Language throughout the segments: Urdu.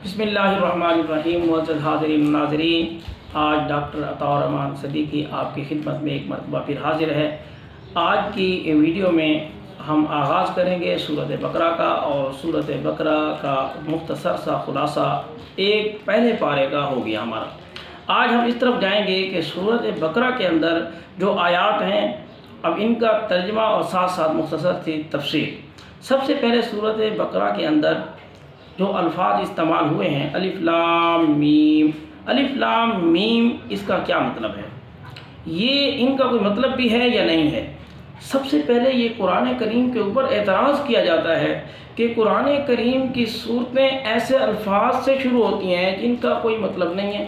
بسم اللہ الرحمن الرحیم معزز حاضرین ناظرین، آج ڈاکٹر عطاء الرحمن صدیقی آپ کی خدمت میں ایک مرتبہ پھر حاضر ہے۔ آج کی ویڈیو میں ہم آغاز کریں گے سورۃ بقرہ کا، اور سورۃ بقرہ کا مختصر سا خلاصہ ایک پہلے پارے کا ہو گیا ہمارا۔ آج ہم اس طرف جائیں گے کہ سورۃ بقرہ کے اندر جو آیات ہیں، اب ان کا ترجمہ اور ساتھ ساتھ مختصر سی تفسیر۔ سب سے پہلے سورۃ بقرہ کے اندر جو الفاظ استعمال ہوئے ہیں، الف لام میم۔ الف لام میم اس کا کیا مطلب ہے؟ یہ ان کا کوئی مطلب بھی ہے یا نہیں ہے؟ سب سے پہلے یہ قرآن کریم کے اوپر اعتراض کیا جاتا ہے کہ قرآن کریم کی صورتیں ایسے الفاظ سے شروع ہوتی ہیں جن کا کوئی مطلب نہیں ہے۔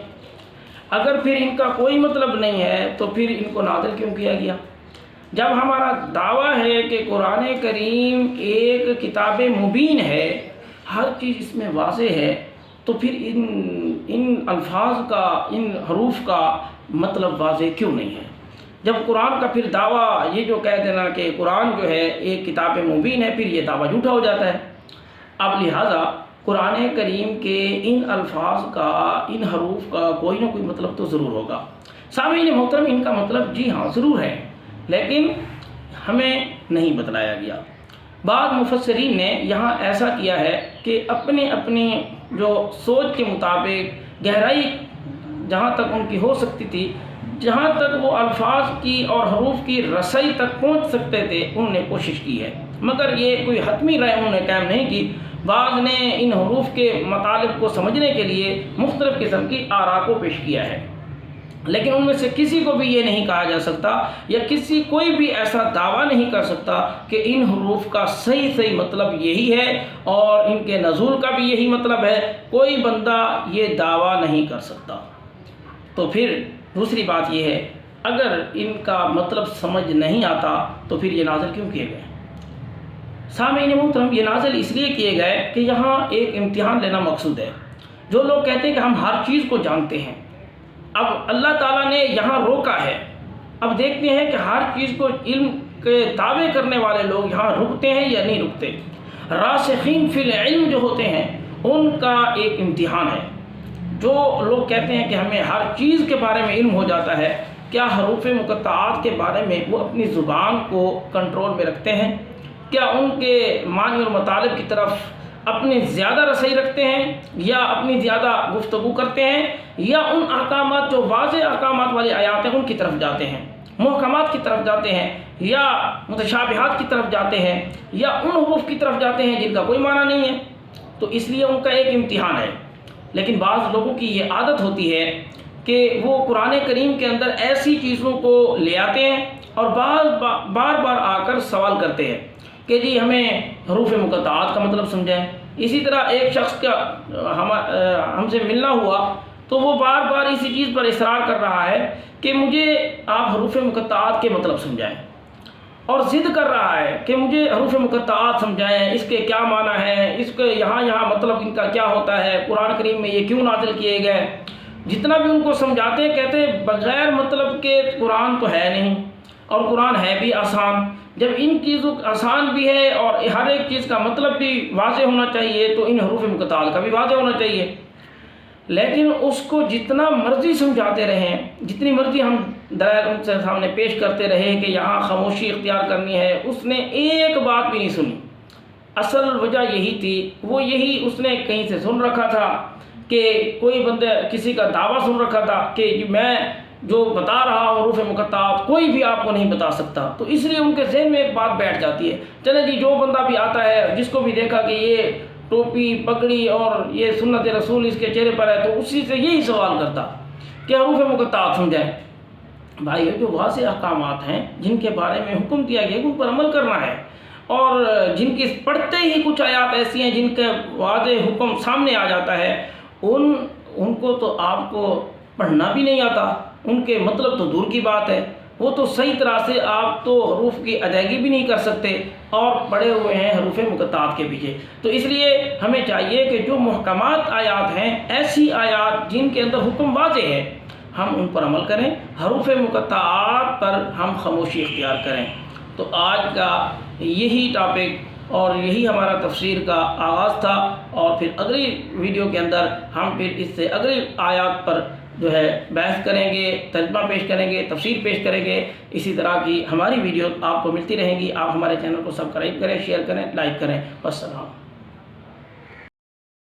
اگر پھر ان کا کوئی مطلب نہیں ہے تو پھر ان کو نازل کیوں کیا گیا؟ جب ہمارا دعویٰ ہے کہ قرآن کریم ایک کتاب مبین ہے، ہر چیز اس میں واضح ہے، تو پھر ان الفاظ کا، ان حروف کا مطلب واضح کیوں نہیں ہے؟ جب قرآن کا پھر دعویٰ یہ جو کہہ دینا کہ قرآن جو ہے ایک کتاب مبین ہے، پھر یہ دعویٰ جھوٹا ہو جاتا ہے۔ اب لہٰذا قرآن کریم کے ان الفاظ کا، ان حروف کا کوئی نہ کوئی مطلب تو ضرور ہوگا۔ سامعین محترم، ان کا مطلب جی ہاں ضرور ہے، لیکن ہمیں نہیں بتلایا گیا۔ بعض مفسرین نے یہاں ایسا کیا ہے کہ اپنی جو سوچ کے مطابق گہرائی جہاں تک ان کی ہو سکتی تھی، جہاں تک وہ الفاظ کی اور حروف کی رسائی تک پہنچ سکتے تھے، انہوں نے کوشش کی ہے، مگر یہ کوئی حتمی رائے انہوں نے قائم نہیں کی۔ بعض نے ان حروف کے مطالب کو سمجھنے کے لیے مختلف قسم کی آراء کو پیش کیا ہے، لیکن ان میں سے کسی کو بھی یہ نہیں کہا جا سکتا، یا کوئی بھی ایسا دعویٰ نہیں کر سکتا کہ ان حروف کا صحیح مطلب یہی ہے اور ان کے نزول کا بھی یہی مطلب ہے۔ کوئی بندہ یہ دعویٰ نہیں کر سکتا۔ تو پھر دوسری بات یہ ہے، اگر ان کا مطلب سمجھ نہیں آتا تو پھر یہ نازل کیوں کیے گئے؟ سامعین محترم، یہ نازل اس لیے کیے گئے کہ یہاں ایک امتحان لینا مقصود ہے۔ جو لوگ کہتے ہیں کہ ہم ہر چیز کو جانتے ہیں، اب اللہ تعالیٰ نے یہاں روکا ہے۔ اب دیکھتے ہیں کہ ہر چیز کو علم کے دعوے کرنے والے لوگ یہاں رکتے ہیں یا نہیں رکتے۔ راسخین فی العلم جو ہوتے ہیں، ان کا ایک امتحان ہے۔ جو لوگ کہتے ہیں کہ ہمیں ہر چیز کے بارے میں علم ہو جاتا ہے، کیا حروف مقطعات کے بارے میں وہ اپنی زبان کو کنٹرول میں رکھتے ہیں؟ کیا ان کے معنی اور مطالب کی طرف اپنی زیادہ رسائی رکھتے ہیں، یا اپنی زیادہ گفتگو کرتے ہیں، یا ان احکامات جو واضح احکامات والی آیات ہیں ان کی طرف جاتے ہیں، محکمات کی طرف جاتے ہیں، یا متشابہات کی طرف جاتے ہیں، یا ان حروف کی طرف جاتے ہیں جن کا کوئی معنی نہیں ہے؟ تو اس لیے ان کا ایک امتحان ہے۔ لیکن بعض لوگوں کی یہ عادت ہوتی ہے کہ وہ قرآن کریم کے اندر ایسی چیزوں کو لے آتے ہیں اور بار بار آ کر سوال کرتے ہیں کہ جی ہمیں حروف مقطعات کا مطلب سمجھائیں۔ اسی طرح ایک شخص کا ہم سے ملنا ہوا تو وہ بار بار اسی چیز پر اصرار کر رہا ہے کہ مجھے آپ حروف مقطعات کے مطلب سمجھائیں، اور ضد کر رہا ہے کہ مجھے حروف مقطعات سمجھائیں، اس کے کیا معنی ہے، اس کے یہاں مطلب ان کا کیا ہوتا ہے، قرآن کریم میں یہ کیوں نازل کیے گئے۔ جتنا بھی ان کو سمجھاتے ہیں، کہتے ہیں بغیر مطلب کے قرآن تو ہے نہیں، اور قرآن ہے بھی آسان۔ جب ان چیزوں آسان بھی ہے اور ہر ایک چیز کا مطلب بھی واضح ہونا چاہیے، تو ان حروف مقطعات کا بھی واضح ہونا چاہیے۔ لیکن اس کو جتنا مرضی سمجھاتے رہیں، جتنی مرضی ہم دلائل ان سے سامنے پیش کرتے رہے کہ یہاں خاموشی اختیار کرنی ہے، اس نے ایک بات بھی نہیں سنی۔ اصل وجہ یہی تھی، وہ یہی اس نے کہیں سے سن رکھا تھا کہ کوئی بندہ کسی کا دعویٰ سن رکھا تھا کہ میں جو بتا رہا ہوں حروف مقطعات کوئی بھی آپ کو نہیں بتا سکتا، تو اس لیے ان کے ذہن میں ایک بات بیٹھ جاتی ہے، چلے جی جو بندہ بھی آتا ہے، جس کو بھی دیکھا کہ یہ ٹوپی پگڑی اور یہ سنت رسول اس کے چہرے پر ہے، تو اسی سے یہی سوال کرتا کہ حروف مقطعات سمجھائیں۔ بھائی، جو واضح احکامات ہیں جن کے بارے میں حکم دیا گیا ان پر عمل کرنا ہے، اور جن کی پڑھتے ہی کچھ آیات ایسی ہیں جن کے واضح حکم سامنے آ جاتا ہے، ان کو تو آپ کو پڑھنا بھی نہیں آتا، ان کے مطلب تو دور کی بات ہے، وہ تو صحیح طرح سے آپ تو حروف کی ادائیگی بھی نہیں کر سکتے اور پڑے ہوئے ہیں حروف مقطعات کے پیچھے۔ تو اس لیے ہمیں چاہیے کہ جو محکمات آیات ہیں، ایسی آیات جن کے اندر حکم واضح ہے، ہم ان پر عمل کریں، حروف مقطعات پر ہم خاموشی اختیار کریں۔ تو آج کا یہی ٹاپک اور یہی ہمارا تفسیر کا آغاز تھا، اور پھر اگلی ویڈیو کے اندر ہم پھر اس سے اگلی آیات پر جو ہے بحث کریں گے، ترجمہ پیش کریں گے، تفسیر پیش کریں گے۔ اسی طرح کی ہماری ویڈیو آپ کو ملتی رہیں گی۔ آپ ہمارے چینل کو سبسکرائب کریں، شیئر کریں، لائک کریں۔ والسلام۔